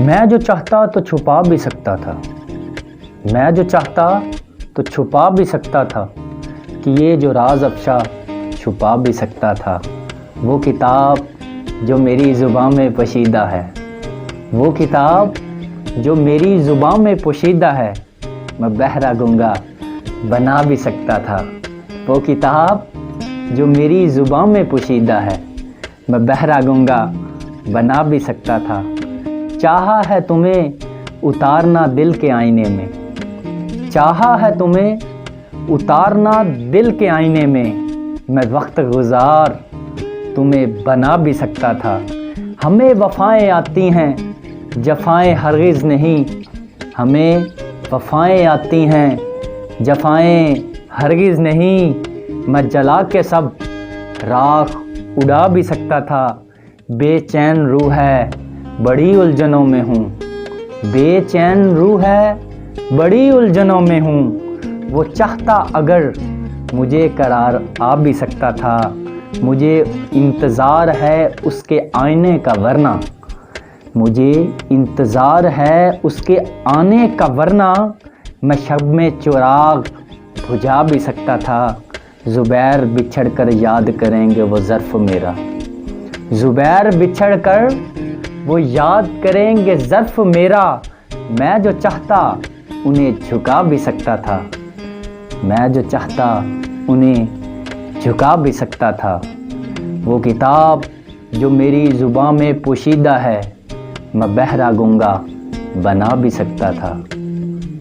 मैं जो चाहता तो छुपा भी सकता था, मैं जो चाहता तो छुपा भी सकता था, कि ये जो राज अफ़शा छुपा भी सकता था। वो किताब जो मेरी ज़ुबान में पोशीदा है, वो किताब जो मेरी ज़ुबान में पोशीदा है, मैं बहरा गूंगा बना भी सकता था। वो किताब जो मेरी ज़ुबान में पोशीदा है, मैं बहरा गूंगा बना भी सकता था। चाहा है तुम्हें उतारना दिल के आईने में, चाहा है तुम्हें उतारना दिल के आईने में, मैं वक्त गुज़ार तुम्हें बना भी सकता था। हमें वफ़ाएं आती हैं जफ़ाएं हरगिज़ नहीं, हमें वफ़ाएं आती हैं जफ़ाएं हरगिज़ नहीं, मैं जला के सब राख उड़ा भी सकता था। बेचैन रूह है बड़ी उलझनों में हूँ, बेचैन रूह है बड़ी उलझनों में हूँ। वो चाहता अगर मुझे करार आ भी सकता था, मुझे इंतज़ार है उसके आने का वरना, मुझे इंतज़ार है उसके आने का वरना, मैं शब में चिराग बुझा भी सकता था। ज़ुबैर बिछड़ कर याद करेंगे वो ज़र्फ़ मेरा, ज़ुबैर बिछड़ कर वो याद करेंगे ज़र्फ़ मेरा, मैं जो चाहता उन्हें झुका भी सकता था, मैं जो चाहता उन्हें झुका भी सकता था। वो किताब जो मेरी ज़ुबान में पोशीदा है, मैं बहरा गूंगा बना भी सकता था।